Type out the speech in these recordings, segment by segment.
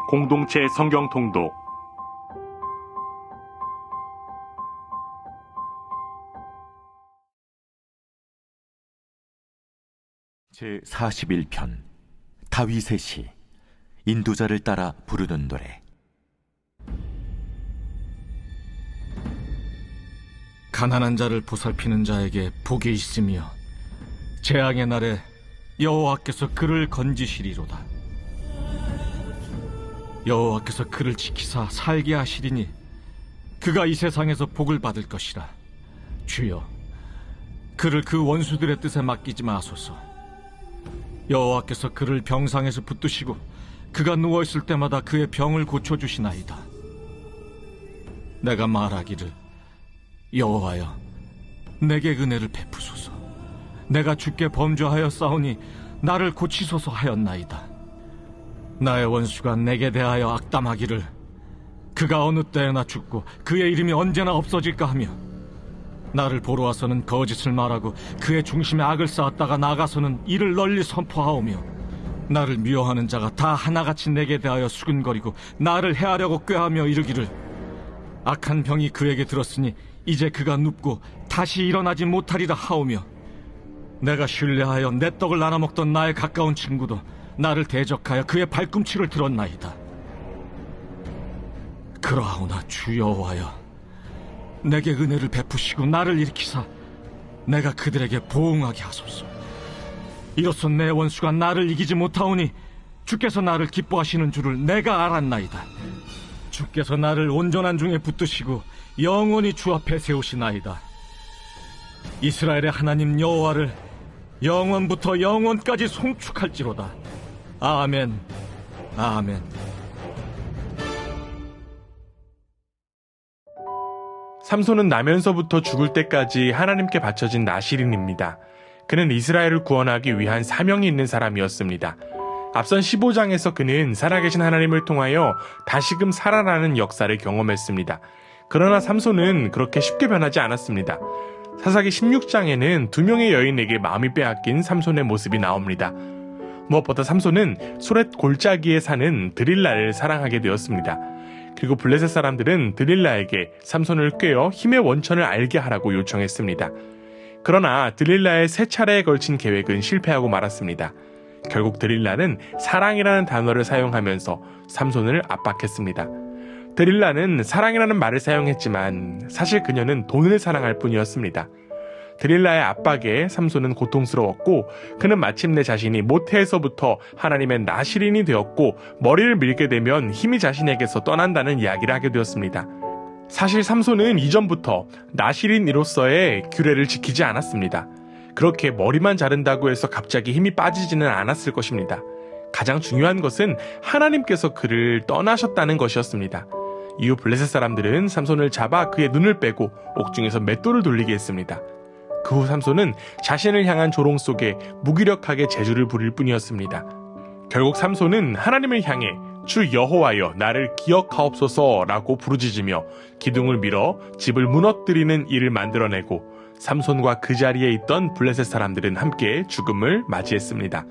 공동체 성경 통독 제41편 다윗의 시 인도자를 따라 부르는 노래. 가난한 자를 보살피는 자에게 복이 있으며 재앙의 날에 여호와께서 그를 건지시리로다. 여호와께서 그를 지키사 살게 하시리니 그가 이 세상에서 복을 받을 것이라. 주여, 그를 그 원수들의 뜻에 맡기지 마소서. 여호와께서 그를 병상에서 붙드시고 그가 누워있을 때마다 그의 병을 고쳐주시나이다. 내가 말하기를, 여호와여, 내게 은혜를 베푸소서. 내가 주께 범죄하여 싸우니 나를 고치소서 하였나이다. 나의 원수가 내게 대하여 악담하기를, 그가 어느 때에나 죽고 그의 이름이 언제나 없어질까 하며, 나를 보러 와서는 거짓을 말하고 그의 중심에 악을 쌓았다가 나가서는 이를 널리 선포하오며, 나를 미워하는 자가 다 하나같이 내게 대하여 수근거리고 나를 해하려고 꾀하며 이르기를, 악한 병이 그에게 들었으니 이제 그가 눕고 다시 일어나지 못하리라 하오며, 내가 신뢰하여 내 떡을 나눠 먹던 나의 가까운 친구도 나를 대적하여 그의 발꿈치를 들었나이다. 그러하오나 주 여호와여, 내게 은혜를 베푸시고 나를 일으키사 내가 그들에게 보응하게 하소서. 이로써 내 원수가 나를 이기지 못하오니 주께서 나를 기뻐하시는 줄을 내가 알았나이다. 주께서 나를 온전한 중에 붙드시고 영원히 주 앞에 세우시나이다. 이스라엘의 하나님 여호와를 영원부터 영원까지 송축할지로다. 아멘, 아멘. 삼손은 나면서부터 죽을 때까지 하나님께 바쳐진 나실인입니다. 그는 이스라엘을 구원하기 위한 사명이 있는 사람이었습니다. 앞선 15장에서 그는 살아계신 하나님을 통하여 다시금 살아나는 역사를 경험했습니다. 그러나 삼손은 그렇게 쉽게 변하지 않았습니다. 사사기 16장에는 두 명의 여인에게 마음이 빼앗긴 삼손의 모습이 나옵니다. 무엇보다 삼손은 소렛 골짜기에 사는 드릴라를 사랑하게 되었습니다. 그리고 블레셋 사람들은 드릴라에게 삼손을 꿰어 힘의 원천을 알게 하라고 요청했습니다. 그러나 드릴라의 세 차례에 걸친 계획은 실패하고 말았습니다. 결국 드릴라는 사랑이라는 단어를 사용하면서 삼손을 압박했습니다. 드릴라는 사랑이라는 말을 사용했지만 사실 그녀는 돈을 사랑할 뿐이었습니다. 드릴라의 압박에 삼손은 고통스러웠고, 그는 마침내 자신이 모태에서부터 하나님의 나실인이 되었고 머리를 밀게 되면 힘이 자신에게서 떠난다는 이야기를 하게 되었습니다. 사실 삼손은 이전부터 나실인으로서의 규례를 지키지 않았습니다. 그렇게 머리만 자른다고 해서 갑자기 힘이 빠지지는 않았을 것입니다. 가장 중요한 것은 하나님께서 그를 떠나셨다는 것이었습니다. 이후 블레셋 사람들은 삼손을 잡아 그의 눈을 빼고 옥중에서 맷돌을 돌리게 했습니다. 그 후 삼손은 자신을 향한 조롱 속에 무기력하게 제주를 부릴 뿐이었습니다. 결국 삼손은 하나님을 향해 주 여호와여 나를 기억하옵소서 라고 부르짖으며 기둥을 밀어 집을 무너뜨리는 일을 만들어내고, 삼손과 그 자리에 있던 블레셋 사람들은 함께 죽음을 맞이했습니다.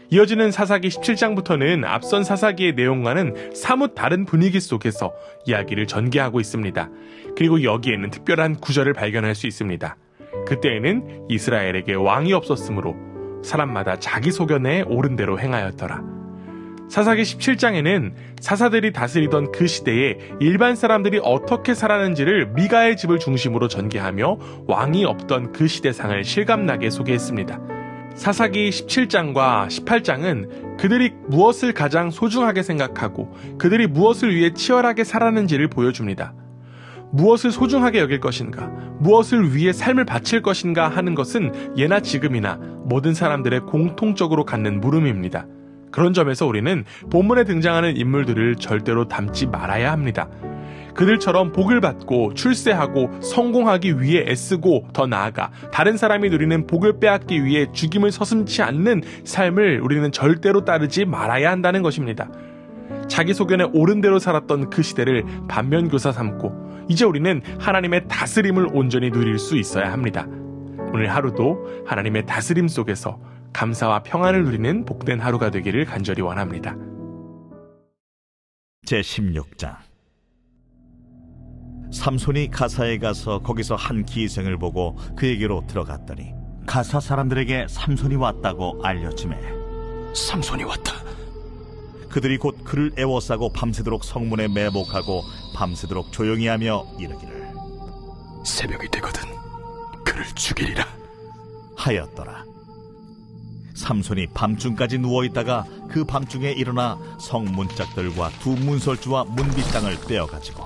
이어지는 사사기 17장부터는 앞선 사사기의 내용과는 사뭇 다른 분위기 속에서 이야기를 전개하고 있습니다. 그리고 여기에는 특별한 구절을 발견할 수 있습니다. 그때에는 이스라엘에게 왕이 없었으므로 사람마다 자기 소견에 옳은 대로 행하였더라. 사사기 17장에는 사사들이 다스리던 그 시대에 일반 사람들이 어떻게 살았는지를 미가의 집을 중심으로 전개하며 왕이 없던 그 시대상을 실감나게 소개했습니다. 사사기 17장과 18장은 그들이 무엇을 가장 소중하게 생각하고 그들이 무엇을 위해 치열하게 살았는지를 보여줍니다. 무엇을 소중하게 여길 것인가, 무엇을 위해 삶을 바칠 것인가 하는 것은 예나 지금이나 모든 사람들의 공통적으로 갖는 물음입니다. 그런 점에서 우리는 본문에 등장하는 인물들을 절대로 닮지 말아야 합니다. 그들처럼 복을 받고 출세하고 성공하기 위해 애쓰고, 더 나아가 다른 사람이 누리는 복을 빼앗기 위해 죽임을 서슴지 않는 삶을 우리는 절대로 따르지 말아야 한다는 것입니다. 자기 소견에 옳은 대로 살았던 그 시대를 반면교사 삼고 이제 우리는 하나님의 다스림을 온전히 누릴 수 있어야 합니다. 오늘 하루도 하나님의 다스림 속에서 감사와 평안을 누리는 복된 하루가 되기를 간절히 원합니다. 제16장. 삼손이 가사에 가서 거기서 한 기생을 보고 그에게로 들어갔더니 가사 사람들에게 삼손이 왔다고 알려주매 삼손이 왔다. 그들이 곧 그를 애워싸고 밤새도록 성문에 매복하고 밤새도록 조용히 하며 이르기를 새벽이 되거든 그를 죽이리라 하였더라. 삼손이 밤중까지 누워있다가 그 밤중에 일어나 성문짝들과 두 문설주와 문빗장을 떼어가지고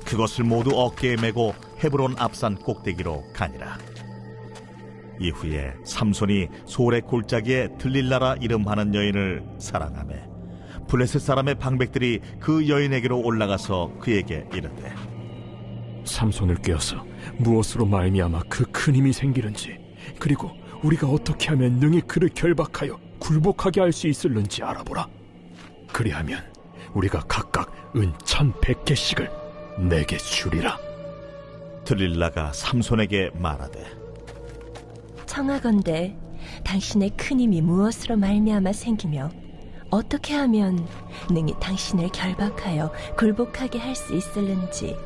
그것을 모두 어깨에 메고 헤브론 앞산 꼭대기로 가니라. 이후에 삼손이 소래 골짜기에 들릴라라 이름하는 여인을 사랑하며 블레셋 사람의 방백들이 그 여인에게로 올라가서 그에게 이르되 삼손을 꿰어서 무엇으로 말미암아 그 큰 힘이 생기는지 그리고 우리가 어떻게 하면 능히 그를 결박하여 굴복하게 할 수 있을는지 알아보라. 그리하면 우리가 각각 은 1,100개씩을 내게 주리라. 들릴라가 삼손에게 말하되 청하건대 당신의 큰 힘이 무엇으로 말미암아 생기며 어떻게 하면 능히 당신을 결박하여 굴복하게 할 수 있을는지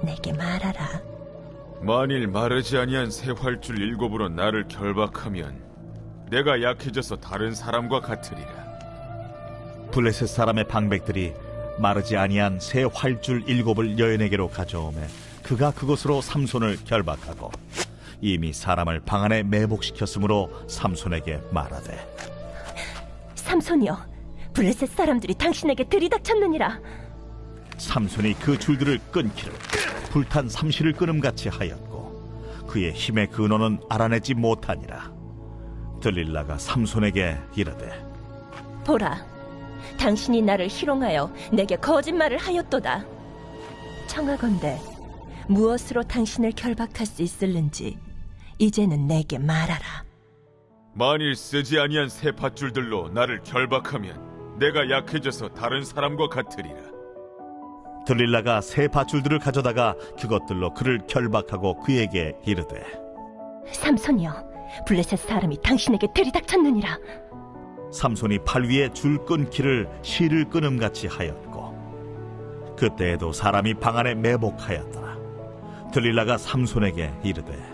내게 말하라. 만일 마르지 아니한 새 활줄 7으로 나를 결박하면 내가 약해져서 다른 사람과 같으리라. 블레셋 사람의 방백들이 마르지 아니한 새 활줄 7을 여인에게로 가져오매 그가 그것으로 삼손을 결박하고 이미 사람을 방 안에 매복시켰으므로 삼손에게 말하되 삼손이여, 블레셋 사람들이 당신에게 들이닥쳤느니라. 삼손이 그 줄들을 끊기를 불탄 삼시를 끊음같이 하였고 그의 힘의 근원은 알아내지 못하니라. 들릴라가 삼손에게 이르되 보라, 당신이 나를 희롱하여 내게 거짓말을 하였도다. 청하건대 무엇으로 당신을 결박할 수 있을는지 이제는 내게 말하라. 만일 쓰지 아니한 새 밧줄들로 나를 결박하면 내가 약해져서 다른 사람과 같으리라. 들릴라가 새 밧줄들을 가져다가 그것들로 그를 결박하고 그에게 이르되 삼손이여, 블레셋 사람이 당신에게 들이닥쳤느니라. 삼손이 팔 위에 줄 끊기를 실을 끊음같이 하였고 그때에도 사람이 방 안에 매복하였더라. 들릴라가 삼손에게 이르되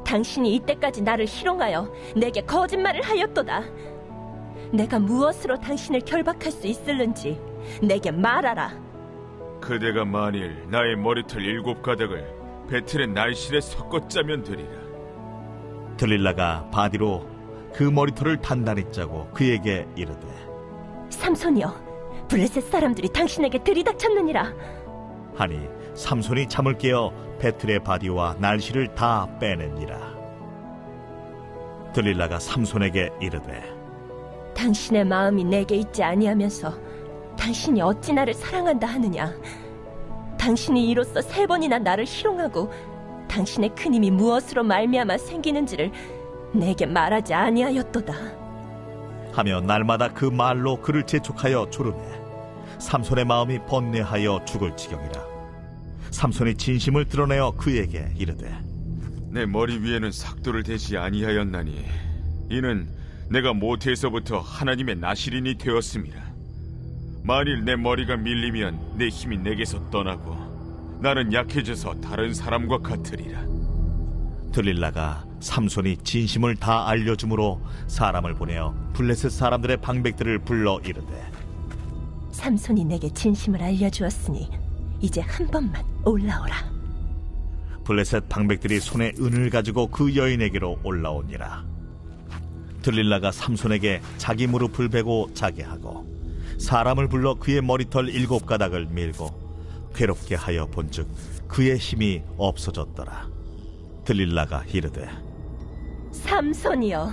당신이 이때까지 나를 희롱하여 내게 거짓말을 하였도다. 내가 무엇으로 당신을 결박할 수 있을는지 내게 말하라. 그대가 만일 나의 머리털 7가닥을 배틀의 날실에 섞어 짜면 되리라. 들릴라가 바디로 그 머리털을 단단히 짜고 그에게 이르되 삼손이여, 블레셋 사람들이 당신에게 들이닥쳤느니라. 하니 삼손이 잠을 깨어 배틀의 바디와 날씨를 다 빼내니라. 들릴라가 삼손에게 이르되 당신의 마음이 내게 있지 아니하면서 당신이 어찌 나를 사랑한다 하느냐. 당신이 이로써 3번이나 나를 희롱하고 당신의 큰 힘이 무엇으로 말미암아 생기는지를 내게 말하지 아니하였도다 하며 날마다 그 말로 그를 재촉하여 조르매 삼손의 마음이 번뇌하여 죽을 지경이라. 삼손이 진심을 드러내어 그에게 이르되 내 머리 위에는 삭도를 대지 아니하였나니 이는 내가 모태에서부터 하나님의 나실인이 되었음이라. 만일 내 머리가 밀리면 내 힘이 내게서 떠나고 나는 약해져서 다른 사람과 같으리라. 들릴라가 삼손이 진심을 다 알려주므로 사람을 보내어 블레셋 사람들의 방백들을 불러 이르되 삼손이 내게 진심을 알려주었으니 이제 한 번만 올라오라. 블레셋 방백들이 손에 은을 가지고 그 여인에게로 올라오니라. 들릴라가 삼손에게 자기 무릎을 베고 자게 하고 사람을 불러 그의 머리털 7가닥을 밀고 괴롭게 하여 본즉 그의 힘이 없어졌더라. 들릴라가 이르되 삼손이여,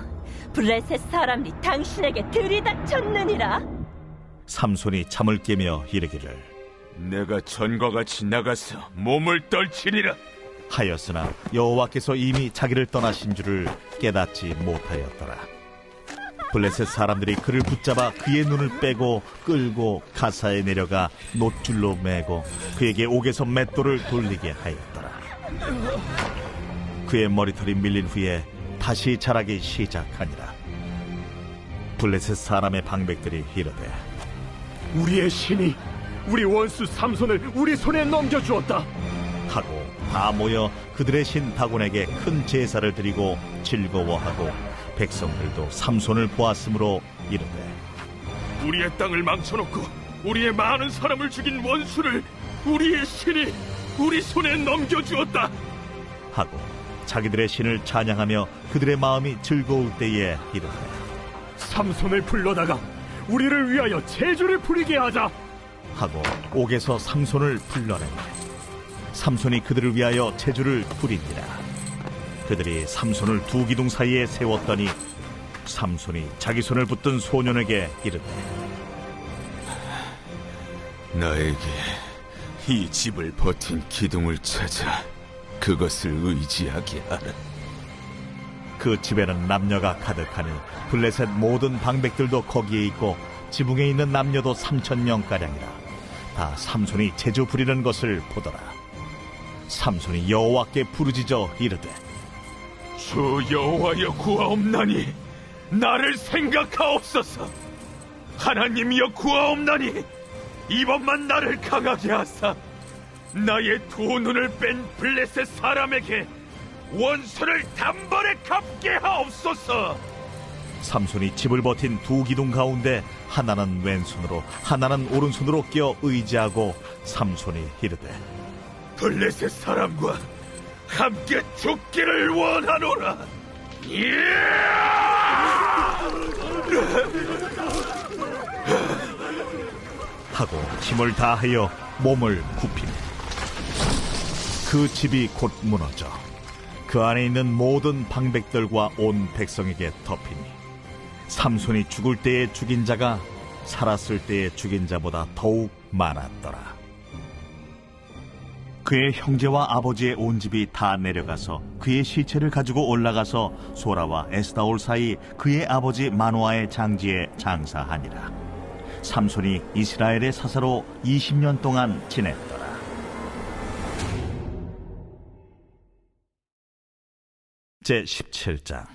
블레셋 사람이 당신에게 들이닥쳤느니라. 삼손이 잠을 깨며 이르기를 내가 전과 같이 나가서 몸을 떨치리라 하였으나 여호와께서 이미 자기를 떠나신 줄을 깨닫지 못하였더라. 블레셋 사람들이 그를 붙잡아 그의 눈을 빼고 끌고 가사에 내려가 놋줄로 매고 그에게 옥에서 맷돌을 돌리게 하였더라. 그의 머리털이 밀린 후에 다시 자라기 시작하니라. 블레셋 사람의 방백들이 이르되 우리의 신이 우리 원수 삼손을 우리 손에 넘겨주었다. 하고 다 모여 그들의 신 다곤에게 큰 제사를 드리고 즐거워하고 백성들도 삼손을 보았으므로 이르되 우리의 땅을 망쳐놓고 우리의 많은 사람을 죽인 원수를 우리의 신이 우리 손에 넘겨주었다 하고 자기들의 신을 찬양하며 그들의 마음이 즐거울 때에 이르되 삼손을 불러다가 우리를 위하여 제주를 부리게 하자 하고 옥에서 삼손을 불러내매 삼손이 그들을 위하여 제주를 부리니라. 그들이 삼손을 두 기둥 사이에 세웠더니 삼손이 자기 손을 붙든 소년에게 이르되 나에게 이 집을 버틴 기둥을 찾아 그것을 의지하게 하라. 그 집에는 남녀가 가득하니 블레셋 모든 방백들도 거기에 있고 지붕에 있는 남녀도 3,000명가량이라. 다 삼손이 제주 부리는 것을 보더라. 삼손이 여호와께 부르짖어 이르되 주 여호와여 구하옵나니 나를 생각하옵소서. 하나님이여 구하옵나니 이번만 나를 강하게 하사 나의 두 눈을 뺀 블레셋 사람에게 원수를 단번에 갚게 하옵소서. 삼손이 집을 버틴 두 기둥 가운데 하나는 왼손으로 하나는 오른손으로 끼어 의지하고 삼손이 이르되 블레셋 사람과 함께 죽기를 원하노라. 하고 힘을 다하여 몸을 굽히매 그 집이 곧 무너져 그 안에 있는 모든 방백들과 온 백성에게 덮이니 삼손이 죽을 때에 죽인 자가 살았을 때에 죽인 자보다 더욱 많았더라. 그의 형제와 아버지의 온 집이 다 내려가서 그의 시체를 가지고 올라가서 소라와 에스다올 사이 그의 아버지 마노아의 장지에 장사하니라. 삼손이 이스라엘의 사사로 20년 동안 지냈더라. 제17장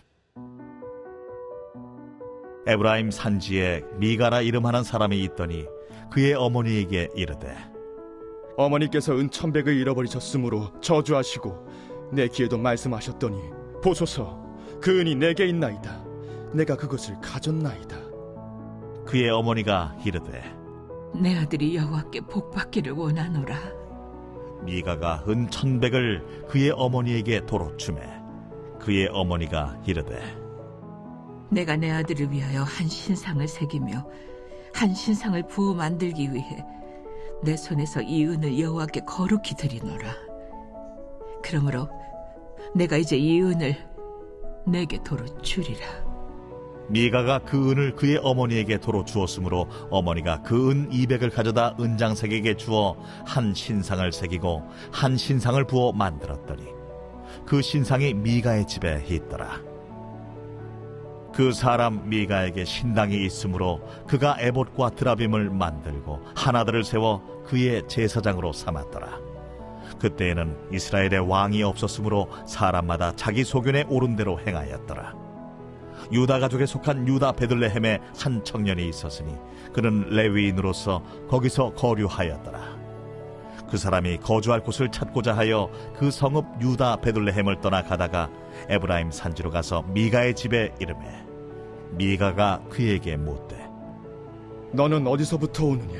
에브라임 산지에 미가라 이름하는 사람이 있더니 그의 어머니에게 이르되 어머니께서 은 1,100을 잃어버리셨으므로 저주하시고 내 귀에도 말씀하셨더니 보소서 그 은이 내게 있나이다. 내가 그것을 가졌나이다. 그의 어머니가 이르되 내 아들이 여호와께 복받기를 원하노라. 미가가 은 1,100을 그의 어머니에게 도로 주매 그의 어머니가 이르되 내가 내 아들을 위하여 한 신상을 새기며 한 신상을 부어 만들기 위해 내 손에서 이 은을 여호와께 거룩히 드리노라. 그러므로 내가 이제 이 은을 내게 도로 주리라. 미가가 그 은을 그의 어머니에게 도로 주었으므로 어머니가 그 은 200을 가져다 은장색에게 주어 한 신상을 새기고 한 신상을 부어 만들었더니 그 신상이 미가의 집에 있더라. 그 사람 미가에게 신당이 있으므로 그가 에봇과 드라빔을 만들고 하나들을 세워 그의 제사장으로 삼았더라. 그때에는 이스라엘의 왕이 없었으므로 사람마다 자기 소견에 오른 대로 행하였더라. 유다 가족에 속한 유다 베들레헴에 한 청년이 있었으니 그는 레위인으로서 거기서 거류하였더라. 그 사람이 거주할 곳을 찾고자 하여 그 성읍 유다 베들레헴을 떠나 가다가 에브라임 산지로 가서 미가의 집에 이르매 미가가 그에게 묻되 너는 어디서부터 오느냐?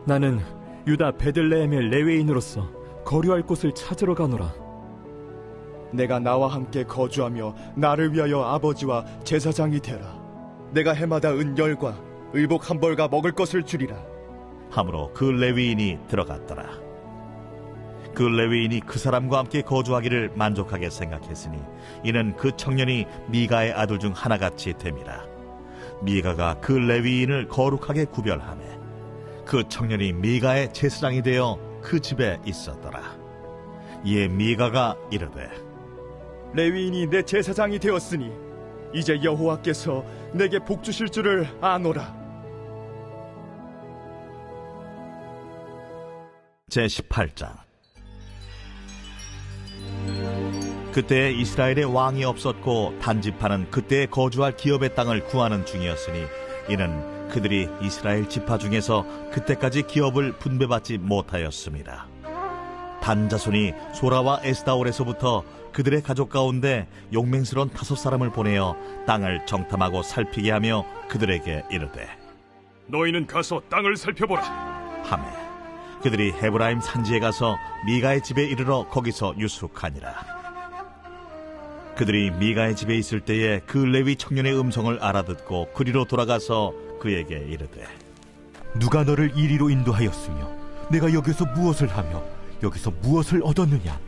나는 유다 베들레헴의 레위인으로서 거류할 곳을 찾으러 가노라. 내가 나와 함께 거주하며 나를 위하여 아버지와 제사장이 되라. 내가 해마다 은 10과 의복 1벌과 먹을 것을 주리라. 하므로 그 레위인이 들어갔더라. 그 레위인이 그 사람과 함께 거주하기를 만족하게 생각했으니 이는 그 청년이 미가의 아들 중 하나같이 됨이라. 미가가 그 레위인을 거룩하게 구별하매 그 청년이 미가의 제사장이 되어 그 집에 있었더라. 이에 미가가 이르되 레위인이 내 제사장이 되었으니 이제 여호와께서 내게 복 주실 줄을 아노라. 제18장 그때 이스라엘에 왕이 없었고 단집하는 그때에 거주할 기업의 땅을 구하는 중이었으니 이는 그들이 이스라엘 지파 중에서 그때까지 기업을 분배받지 못하였습니다. 단 자손이 소라와 에스다올에서부터 그들의 가족 가운데 용맹스러운 5사람을 보내어 땅을 정탐하고 살피게 하며 그들에게 이르되 너희는 가서 땅을 살펴보라. 하매 그들이 헤브라임 산지에 가서 미가의 집에 이르러 거기서 유숙하니라. 그들이 미가의 집에 있을 때에 그 레위 청년의 음성을 알아듣고 그리로 돌아가서 그에게 이르되 누가 너를 이리로 인도하였으며 내가 여기서 무엇을 하며 여기서 무엇을 얻었느냐?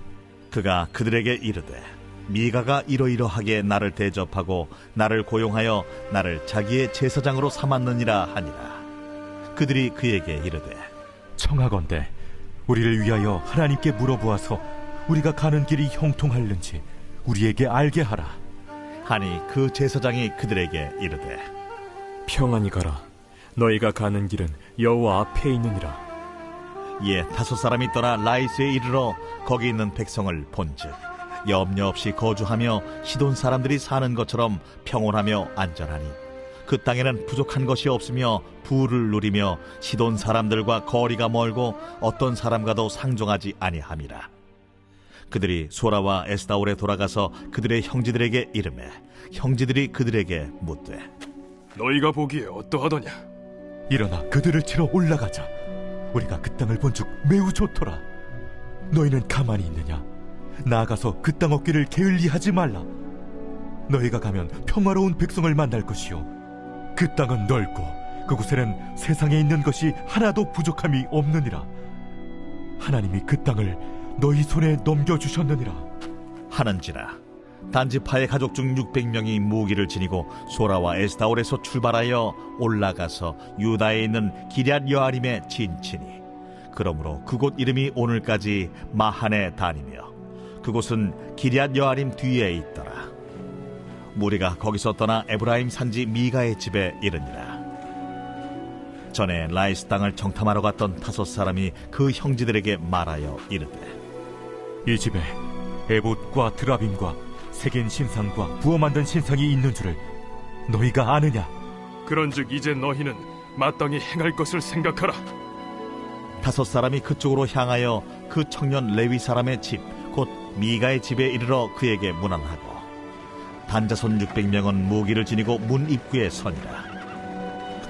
그가 그들에게 이르되 미가가 이러이러하게 나를 대접하고 나를 고용하여 나를 자기의 제사장으로 삼았느니라 하니라. 그들이 그에게 이르되 청하건대 우리를 위하여 하나님께 물어보아서 우리가 가는 길이 형통할는지 우리에게 알게 하라. 하니 그 제사장이 그들에게 이르되 평안히 가라. 너희가 가는 길은 여호와 앞에 있느니라. 이에 5사람이 떠나 라이스에 이르러 거기 있는 백성을 본즉 염려 없이 거주하며 시돈 사람들이 사는 것처럼 평온하며 안전하니 그 땅에는 부족한 것이 없으며 부를 누리며 시돈 사람들과 거리가 멀고 어떤 사람과도 상종하지 아니함이라. 그들이 소라와 에스다올에 돌아가서 그들의 형제들에게 이르매 형제들이 그들에게 묻되 너희가 보기에 어떠하더냐? 일어나 그들을 치러 올라가자. 우리가 그 땅을 본즉 매우 좋더라. 너희는 가만히 있느냐? 나아가서 그 땅 얻기를 게을리하지 말라. 너희가 가면 평화로운 백성을 만날 것이요 그 땅은 넓고 그곳에는 세상에 있는 것이 하나도 부족함이 없느니라. 하나님이 그 땅을 너희 손에 넘겨주셨느니라 하는지라. 단지파의 가족 중 600명이 무기를 지니고 소라와 에스다올에서 출발하여 올라가서 유다에 있는 기럇 여아림에 진치니 그러므로 그곳 이름이 오늘까지 마하네 단이며 그곳은 기럇 여아림 뒤에 있더라. 무리가 거기서 떠나 에브라임 산지 미가의 집에 이르니라. 전에 라이스 땅을 정탐하러 갔던 5사람이 그 형제들에게 말하여 이르되 이 집에 에봇과 드라빔과 새긴 신상과 부어 만든 신상이 있는 줄을 너희가 아느냐? 그런즉 이제 너희는 마땅히 행할 것을 생각하라. 5사람이 그쪽으로 향하여 그 청년 레위 사람의 집 곧 미가의 집에 이르러 그에게 문안하고 단자손 600명은 무기를 지니고 문 입구에 서니라.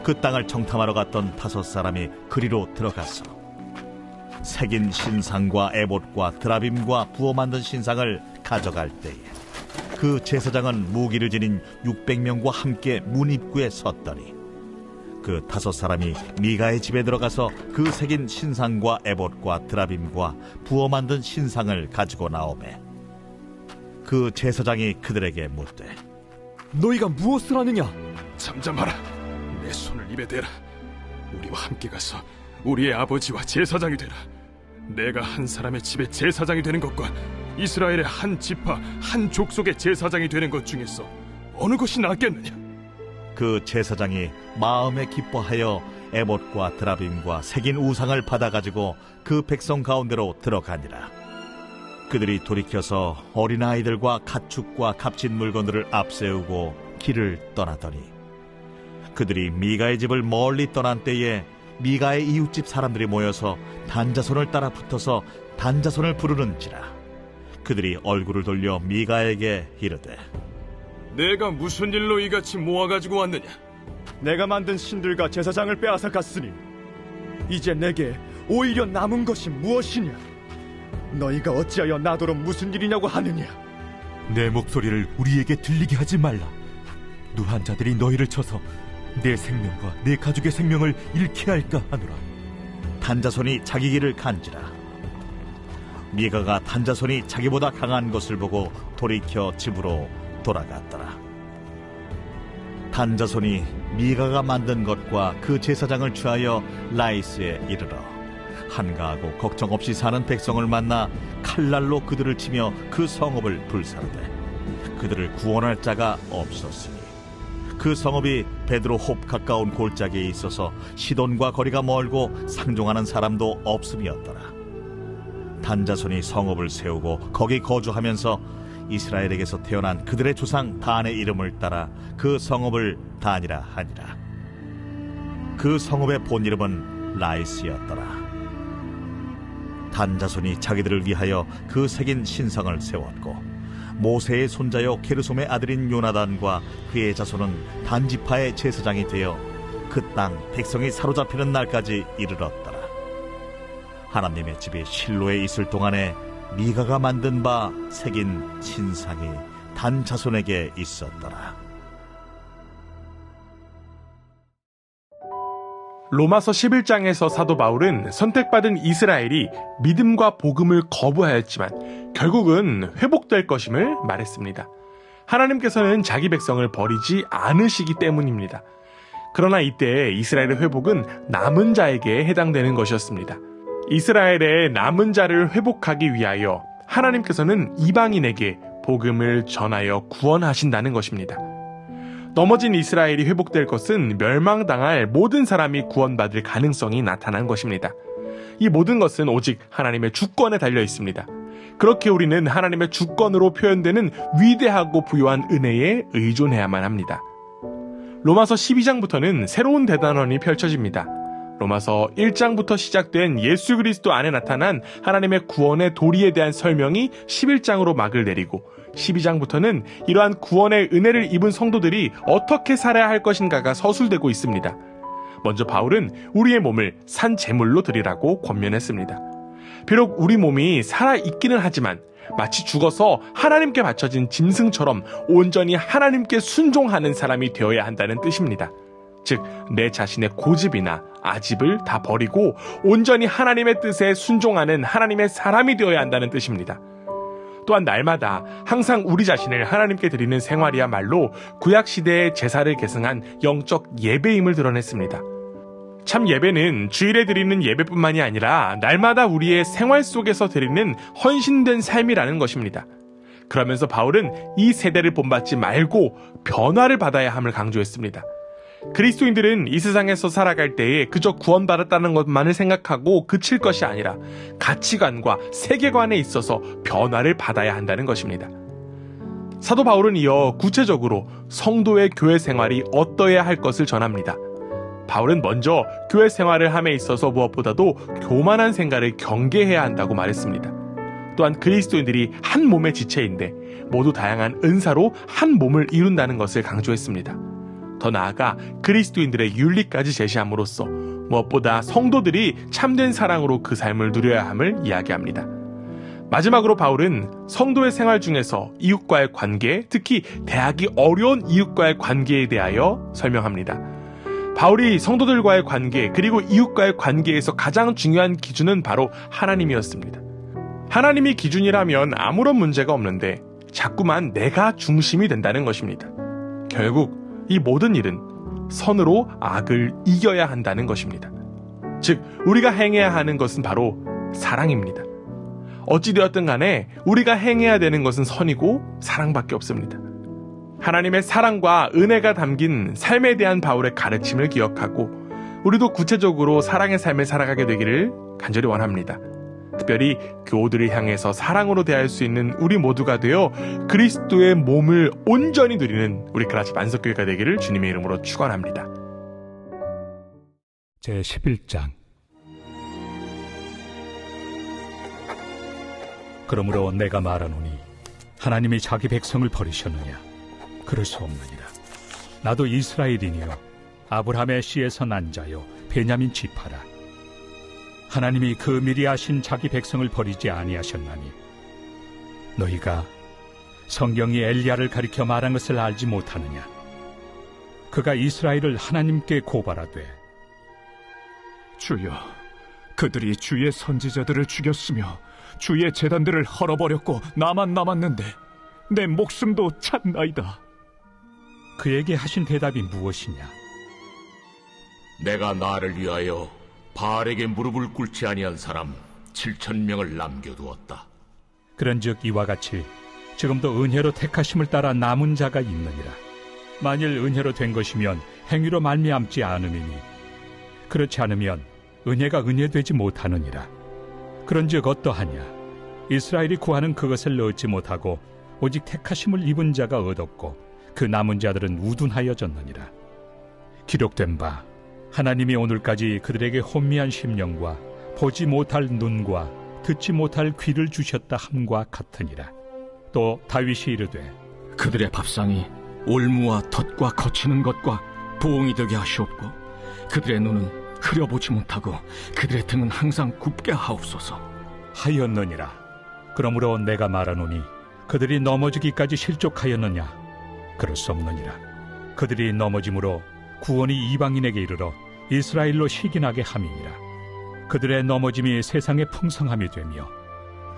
그 땅을 정탐하러 갔던 5사람이 그리로 들어가서 새긴 신상과 에봇과 드라빔과 부어 만든 신상을 가져갈 때에 그 제사장은 무기를 지닌 600명과 함께 문 입구에 섰더니 그 5사람이 미가의 집에 들어가서 그 새긴 신상과 에봇과 드라빔과 부어 만든 신상을 가지고 나오매 그 제사장이 그들에게 묻되 너희가 무엇을 하느냐? 잠잠하라. 내 손을 입에 대라. 우리와 함께 가서 우리의 아버지와 제사장이 되라. 내가 한 사람의 집에 제사장이 되는 것과 이스라엘의 한 지파 한 족속의 제사장이 되는 것 중에서 어느 것이 낫겠느냐? 그 제사장이 마음에 기뻐하여 에봇과 드라빔과 새긴 우상을 받아가지고 그 백성 가운데로 들어가니라. 그들이 돌이켜서 어린아이들과 가축과 값진 물건들을 앞세우고 길을 떠나더니 그들이 미가의 집을 멀리 떠난 때에 미가의 이웃집 사람들이 모여서 단자손을 따라 붙어서 단자손을 부르는지라. 그들이 얼굴을 돌려 미가에게 이르되 내가 무슨 일로 이같이 모아가지고 왔느냐? 내가 만든 신들과 제사장을 빼앗아 갔으니 이제 내게 오히려 남은 것이 무엇이냐? 너희가 어찌하여 나더러 무슨 일이냐고 하느냐? 내 목소리를 우리에게 들리게 하지 말라. 누한 자들이 너희를 쳐서 내 생명과 내 가족의 생명을 잃게 할까 하노라. 단자손이 자기 길을 간지라. 미가가 단자손이 자기보다 강한 것을 보고 돌이켜 집으로 돌아갔더라. 단자손이 미가가 만든 것과 그 제사장을 취하여 라이스에 이르러 한가하고 걱정 없이 사는 백성을 만나 칼날로 그들을 치며 그 성읍을 불사르되 그들을 구원할 자가 없었으니 그 성읍이 베드로홉 가까운 골짜기에 있어서 시돈과 거리가 멀고 상종하는 사람도 없음이었더라. 단자손이 성읍을 세우고 거기 거주하면서 이스라엘에게서 태어난 그들의 조상 단의 이름을 따라 그 성읍을 단이라 하니라. 그 성읍의 본 이름은 라이스였더라. 단 자손이 자기들을 위하여 그 새긴 신상을 세웠고, 모세의 손자요 게르솜의 아들인 요나단과 그의 자손은 단지파의 제사장이 되어 그 땅 백성이 사로잡히는 날까지 이르렀더라. 하나님의 집이 실로에 있을 동안에 미가가 만든 바 새긴 신상이 단 자손에게 있었더라. 로마서 11장에서 사도 바울은 선택받은 이스라엘이 믿음과 복음을 거부하였지만 결국은 회복될 것임을 말했습니다. 하나님께서는 자기 백성을 버리지 않으시기 때문입니다. 그러나 이때 이스라엘의 회복은 남은 자에게 해당되는 것이었습니다. 이스라엘의 남은 자를 회복하기 위하여 하나님께서는 이방인에게 복음을 전하여 구원하신다는 것입니다. 넘어진 이스라엘이 회복될 것은 멸망당할 모든 사람이 구원받을 가능성이 나타난 것입니다. 이 모든 것은 오직 하나님의 주권에 달려 있습니다. 그렇게 우리는 하나님의 주권으로 표현되는 위대하고 부요한 은혜에 의존해야만 합니다. 로마서 12장부터는 새로운 대단원이 펼쳐집니다. 로마서 1장부터 시작된 예수 그리스도 안에 나타난 하나님의 구원의 도리에 대한 설명이 11장으로 막을 내리고 12장부터는 이러한 구원의 은혜를 입은 성도들이 어떻게 살아야 할 것인가가 서술되고 있습니다. 먼저 바울은 우리의 몸을 산 제물로 드리라고 권면했습니다. 비록 우리 몸이 살아있기는 하지만 마치 죽어서 하나님께 바쳐진 짐승처럼 온전히 하나님께 순종하는 사람이 되어야 한다는 뜻입니다. 즉, 내 자신의 고집이나 아집을 다 버리고 온전히 하나님의 뜻에 순종하는 하나님의 사람이 되어야 한다는 뜻입니다. 또한 날마다 항상 우리 자신을 하나님께 드리는 생활이야말로 구약시대의 제사를 계승한 영적 예배임을 드러냈습니다. 참 예배는 주일에 드리는 예배뿐만이 아니라 날마다 우리의 생활 속에서 드리는 헌신된 삶이라는 것입니다. 그러면서 바울은 이 세대를 본받지 말고 변화를 받아야 함을 강조했습니다. 그리스도인들은 이 세상에서 살아갈 때에 그저 구원받았다는 것만을 생각하고 그칠 것이 아니라 가치관과 세계관에 있어서 변화를 받아야 한다는 것입니다. 사도 바울은 이어 구체적으로 성도의 교회 생활이 어떠해야 할 것을 전합니다. 바울은 먼저 교회 생활을 함에 있어서 무엇보다도 교만한 생각을 경계해야 한다고 말했습니다. 또한 그리스도인들이 한 몸의 지체인데 모두 다양한 은사로 한 몸을 이룬다는 것을 강조했습니다. 더 나아가 그리스도인들의 윤리까지 제시함으로써 무엇보다 성도들이 참된 사랑으로 그 삶을 누려야 함을 이야기합니다. 마지막으로 바울은 성도의 생활 중에서 이웃과의 관계, 특히 대하기 어려운 이웃과의 관계에 대하여 설명합니다. 바울이 성도들과의 관계, 그리고 이웃과의 관계에서 가장 중요한 기준은 바로 하나님이었습니다. 하나님이 기준이라면 아무런 문제가 없는데 자꾸만 내가 중심이 된다는 것입니다. 결국 이 모든 일은 선으로 악을 이겨야 한다는 것입니다. 즉, 우리가 행해야 하는 것은 바로 사랑입니다. 어찌되었든 간에 우리가 행해야 되는 것은 선이고 사랑밖에 없습니다. 하나님의 사랑과 은혜가 담긴 삶에 대한 바울의 가르침을 기억하고 우리도 구체적으로 사랑의 삶을 살아가게 되기를 간절히 원합니다. 특별히 교우들을 향해서 사랑으로 대할 수 있는 우리 모두가 되어 그리스도의 몸을 온전히 누리는 우리 그라치 만석교회가 되기를 주님의 이름으로 축원합니다. 제11장. 그러므로 내가 말하노니 하나님이 자기 백성을 버리셨느냐? 그럴 수 없느니라. 나도 이스라엘이니요 아브라함의 씨에서 난 자요 베냐민 지파라. 하나님이 그 미리 아신 자기 백성을 버리지 아니하셨나니 너희가 성경이 엘리야를 가리켜 말한 것을 알지 못하느냐? 그가 이스라엘을 하나님께 고발하되 주여, 그들이 주의 선지자들을 죽였으며 주의 제단들을 헐어버렸고 나만 남았는데 내 목숨도 찼나이다. 그에게 하신 대답이 무엇이냐? 내가 나를 위하여 바알에게 무릎을 꿇지 아니한 사람 7,000명을 남겨두었다. 그런즉 이와 같이 지금도 은혜로 택하심을 따라 남은 자가 있느니라. 만일 은혜로 된 것이면 행위로 말미암지 않음이니 그렇지 않으면 은혜가 은혜되지 못하느니라. 그런즉 어떠하냐? 이스라엘이 구하는 그것을 얻지 못하고 오직 택하심을 입은 자가 얻었고 그 남은 자들은 우둔하여졌느니라. 기록된 바 하나님이 오늘까지 그들에게 혼미한 심령과 보지 못할 눈과 듣지 못할 귀를 주셨다 함과 같으니라. 또 다윗이 이르되 그들의 밥상이 올무와 덫과 거치는 것과 보응이 되게 하시옵고 그들의 눈은 흐려보지 못하고 그들의 등은 항상 굽게 하옵소서 하였느니라. 그러므로 내가 말하노니 그들이 넘어지기까지 실족하였느냐? 그럴 수 없느니라. 그들이 넘어짐으로 구원이 이방인에게 이르러 이스라엘로 시기나게 함이니라. 그들의 넘어짐이 세상의 풍성함이 되며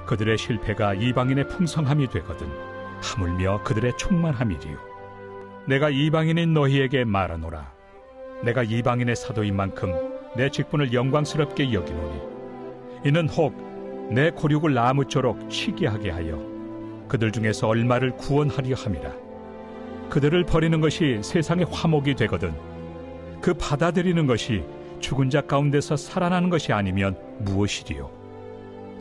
그들의 실패가 이방인의 풍성함이 되거든 하물며 그들의 충만함이리요. 내가 이방인인 너희에게 말하노라. 내가 이방인의 사도인 만큼 내 직분을 영광스럽게 여기노니 이는 혹 내 고륙을 나무쪼록 시기하게 하여 그들 중에서 얼마를 구원하려 함이라. 그들을 버리는 것이 세상의 화목이 되거든 그 받아들이는 것이 죽은 자 가운데서 살아나는 것이 아니면 무엇이리요?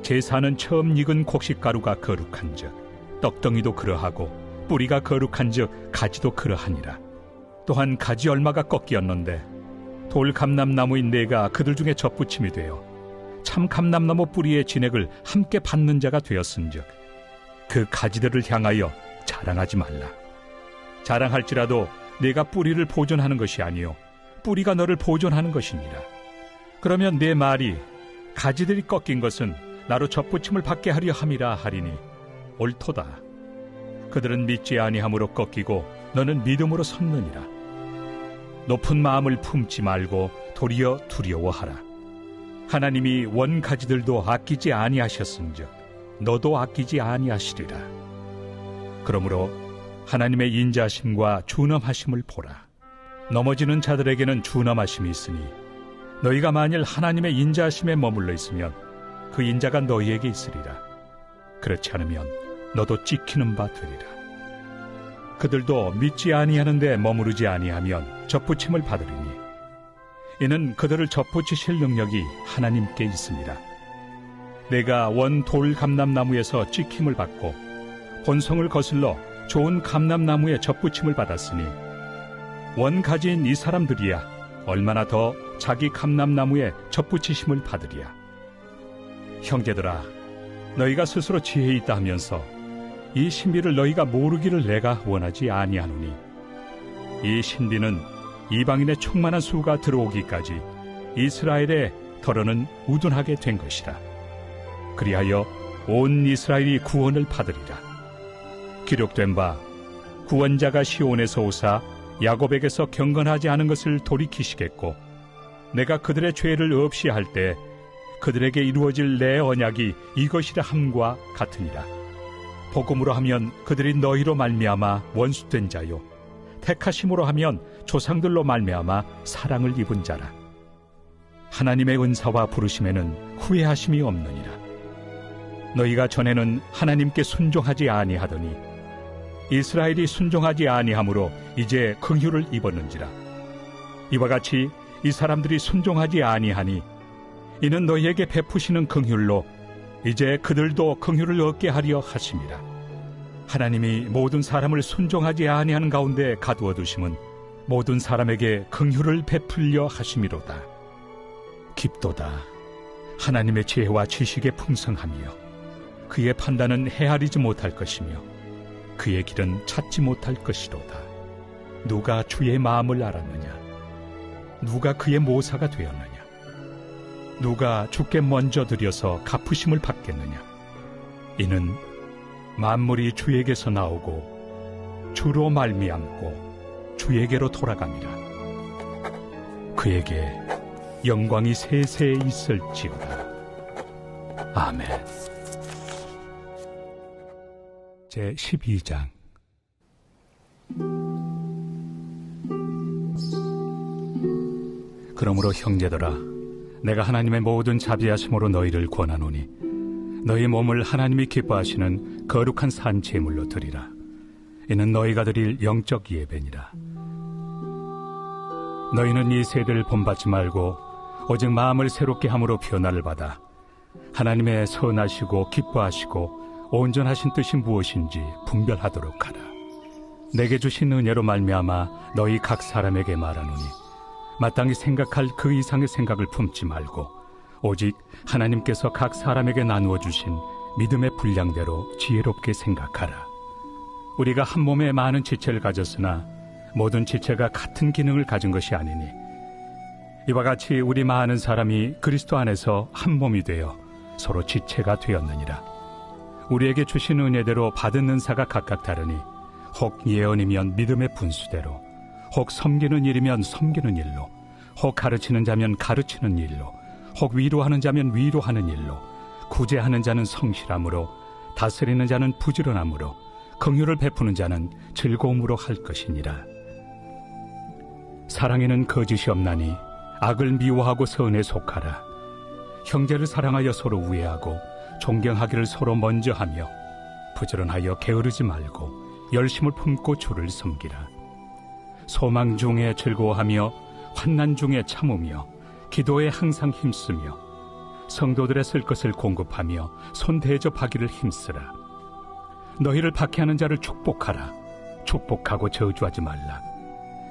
제사는 처음 익은 곡식가루가 거룩한즉 떡덩이도 그러하고 뿌리가 거룩한즉 가지도 그러하니라. 또한 가지 얼마가 꺾이었는데 돌 감람나무인 내가 그들 중에 접붙임이 되어 참 감람나무 뿌리의 진액을 함께 받는 자가 되었은즉 그 가지들을 향하여 자랑하지 말라. 자랑할지라도 내가 뿌리를 보존하는 것이 아니요 뿌리가 너를 보존하는 것이니라. 그러면 내 말이 가지들이 꺾인 것은 나로 접붙임을 받게 하려 함이라 하리니 옳도다. 그들은 믿지 아니함으로 꺾이고 너는 믿음으로 섰느니라. 높은 마음을 품지 말고 도리어 두려워하라. 하나님이 원 가지들도 아끼지 아니하셨은즉 너도 아끼지 아니하시리라. 그러므로 하나님의 인자하심과 준엄하심을 보라. 넘어지는 자들에게는 준엄하심이 있으니 너희가 만일 하나님의 인자하심에 머물러 있으면 그 인자가 너희에게 있으리라. 그렇지 않으면 너도 찍히는 바 되리라. 그들도 믿지 아니하는데 머무르지 아니하면 접붙임을 받으리니 이는 그들을 접붙이실 능력이 하나님께 있습니다. 내가 원 돌 감람나무에서 찍힘을 받고 본성을 거슬러 좋은 감람나무에 접붙임을 받았으니 원 가지인 이 사람들이야 얼마나 더 자기 감람나무에 접붙이심을 받으리야. 형제들아, 너희가 스스로 지혜 있다 하면서 이 신비를 너희가 모르기를 내가 원하지 아니하노니 이 신비는 이방인의 충만한 수가 들어오기까지 이스라엘의 덜어는 우둔하게 된 것이라. 그리하여 온 이스라엘이 구원을 받으리라. 기록된 바 구원자가 시온에서 오사 야곱에게서 경건하지 않은 것을 돌이키시겠고 내가 그들의 죄를 없이 할 때 그들에게 이루어질 내 언약이 이것이라 함과 같으니라. 복음으로 하면 그들이 너희로 말미암아 원수된 자요 택하심으로 하면 조상들로 말미암아 사랑을 입은 자라. 하나님의 은사와 부르심에는 후회하심이 없느니라. 너희가 전에는 하나님께 순종하지 아니하더니 이스라엘이 순종하지 아니하므로 이제 긍휼을 입었는지라. 이와 같이 이 사람들이 순종하지 아니하니 이는 너희에게 베푸시는 긍휼로 이제 그들도 긍휼을 얻게 하려 하심이라. 하나님이 모든 사람을 순종하지 아니하는 가운데 가두어 두심은 모든 사람에게 긍휼을 베풀려 하심이로다. 깊도다. 하나님의 지혜와 지식의 풍성함이요 그의 판단은 헤아리지 못할 것이며 그의 길은 찾지 못할 것이로다. 누가 주의 마음을 알았느냐? 누가 그의 모사가 되었느냐? 누가 주께 먼저 드려서 갚으심을 받겠느냐? 이는 만물이 주에게서 나오고 주로 말미암고 주에게로 돌아갑니다. 그에게 영광이 세세에 있을지어다. 아멘. 제12장. 그러므로 형제들아, 내가 하나님의 모든 자비하심으로 너희를 권하노니 너희 몸을 하나님이 기뻐하시는 거룩한 산 제물로 드리라. 이는 너희가 드릴 영적 예배니라. 너희는 이 세대를 본받지 말고 오직 마음을 새롭게 함으로 변화를 받아 하나님의 선하시고 기뻐하시고 온전하신 뜻이 무엇인지 분별하도록 하라. 내게 주신 은혜로 말미암아 너희 각 사람에게 말하노니 마땅히 생각할 그 이상의 생각을 품지 말고 오직 하나님께서 각 사람에게 나누어 주신 믿음의 분량대로 지혜롭게 생각하라. 우리가 한 몸에 많은 지체를 가졌으나 모든 지체가 같은 기능을 가진 것이 아니니 이와 같이 우리 많은 사람이 그리스도 안에서 한 몸이 되어 서로 지체가 되었느니라. 우리에게 주신 은혜대로 받은 은사가 각각 다르니 혹 예언이면 믿음의 분수대로, 혹 섬기는 일이면 섬기는 일로, 혹 가르치는 자면 가르치는 일로, 혹 위로하는 자면 위로하는 일로, 구제하는 자는 성실함으로, 다스리는 자는 부지런함으로, 긍휼을 베푸는 자는 즐거움으로 할 것이니라. 사랑에는 거짓이 없나니 악을 미워하고 선에 속하라. 형제를 사랑하여 서로 우애하고 존경하기를 서로 먼저 하며 부지런하여 게으르지 말고 열심을 품고 주를 섬기라. 소망 중에 즐거워하며 환난 중에 참으며 기도에 항상 힘쓰며 성도들의 쓸 것을 공급하며 손 대접하기를 힘쓰라. 너희를 박해하는 자를 축복하라. 축복하고 저주하지 말라.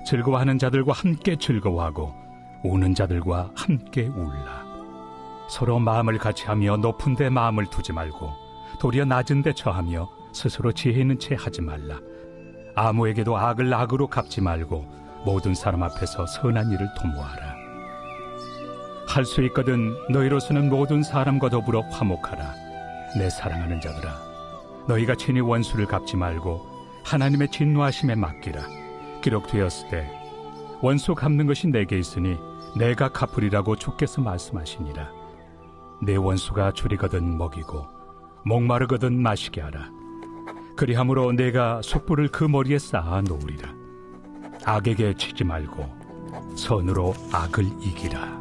즐거워하는 자들과 함께 즐거워하고 우는 자들과 함께 울라. 서로 마음을 같이하며 높은 데 마음을 두지 말고 도리어 낮은 데 처하며 스스로 지혜 있는 채 하지 말라. 아무에게도 악을 악으로 갚지 말고 모든 사람 앞에서 선한 일을 도모하라. 할 수 있거든 너희로서는 모든 사람과 더불어 화목하라. 내 사랑하는 자들아, 너희가 친히 원수를 갚지 말고 하나님의 진노하심에 맡기라. 기록되었을 때 원수 갚는 것이 내게 있으니 내가 갚으리라고 주께서 말씀하시니라. 내 원수가 줄이거든 먹이고 목마르거든 마시게 하라. 그리함으로 내가 숯불을 그 머리에 쌓아 놓으리라. 악에게 치지 말고 선으로 악을 이기라.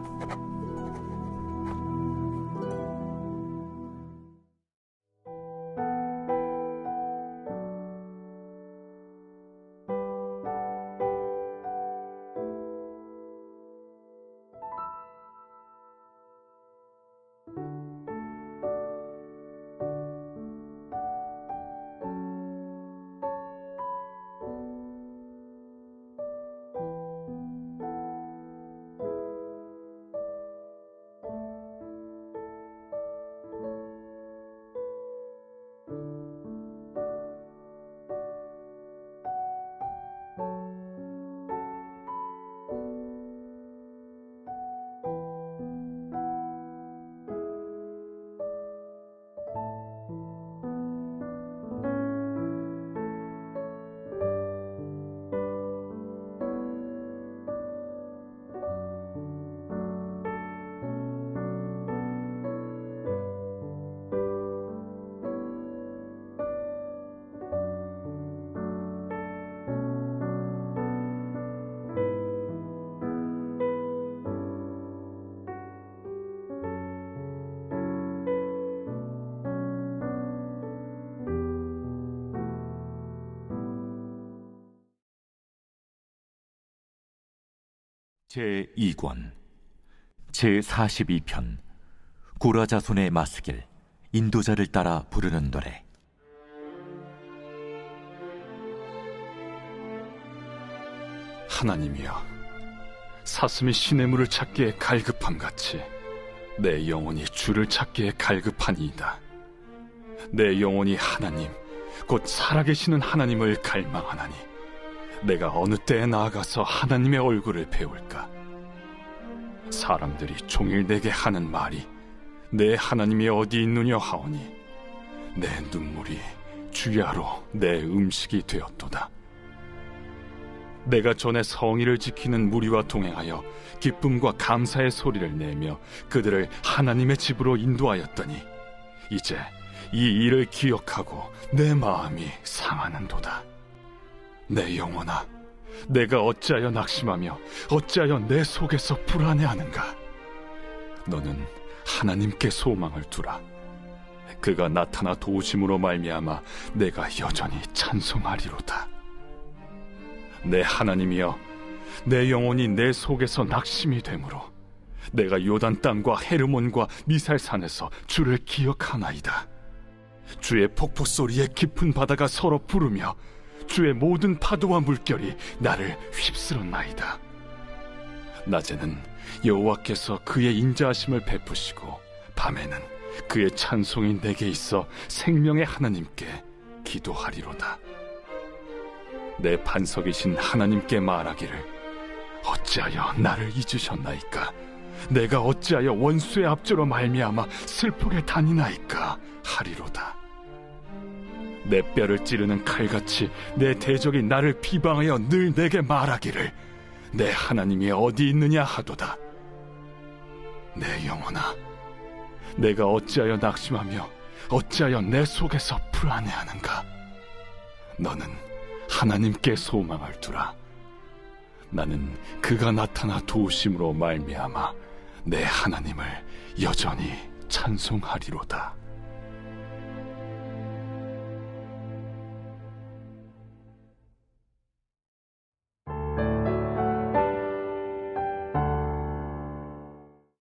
제2권 제42편 고라 자손의 마스길 인도자를 따라 부르는 노래. 하나님이여, 사슴이 시냇물을 찾기에 갈급함같이 내 영혼이 주를 찾기에 갈급하니이다. 내 영혼이 하나님 곧 살아계시는 하나님을 갈망하나니 내가 어느 때에 나아가서 하나님의 얼굴을 배울까? 사람들이 종일 내게 하는 말이 내 하나님이 어디 있느냐 하오니 내 눈물이 주야로 내 음식이 되었도다. 내가 전에 성의를 지키는 무리와 동행하여 기쁨과 감사의 소리를 내며 그들을 하나님의 집으로 인도하였더니 이제 이 일을 기억하고 내 마음이 상하는도다. 내 영혼아, 내가 어찌하여 낙심하며 어찌하여 내 속에서 불안해하는가? 너는 하나님께 소망을 두라. 그가 나타나 도우심으로 말미암아 내가 여전히 찬송하리로다. 내 하나님이여, 내 영혼이 내 속에서 낙심이 되므로 내가 요단 땅과 헤르몬과 미살산에서 주를 기억하나이다. 주의 폭포 소리에 깊은 바다가 서로 부르며 주의 모든 파도와 물결이 나를 휩쓸었나이다. 낮에는 여호와께서 그의 인자하심을 베푸시고 밤에는 그의 찬송이 내게 있어 생명의 하나님께 기도하리로다. 내 반석이신 하나님께 말하기를 어찌하여 나를 잊으셨나이까? 내가 어찌하여 원수의 압조로 말미암아 슬프게 다니나이까? 하리로다. 내 뼈를 찌르는 칼같이 내 대적이 나를 비방하여 늘 내게 말하기를 내 하나님이 어디 있느냐 하도다. 내 영혼아, 내가 어찌하여 낙심하며 어찌하여 내 속에서 불안해하는가? 너는 하나님께 소망을 두라. 나는 그가 나타나 도우심으로 말미암아 내 하나님을 여전히 찬송하리로다.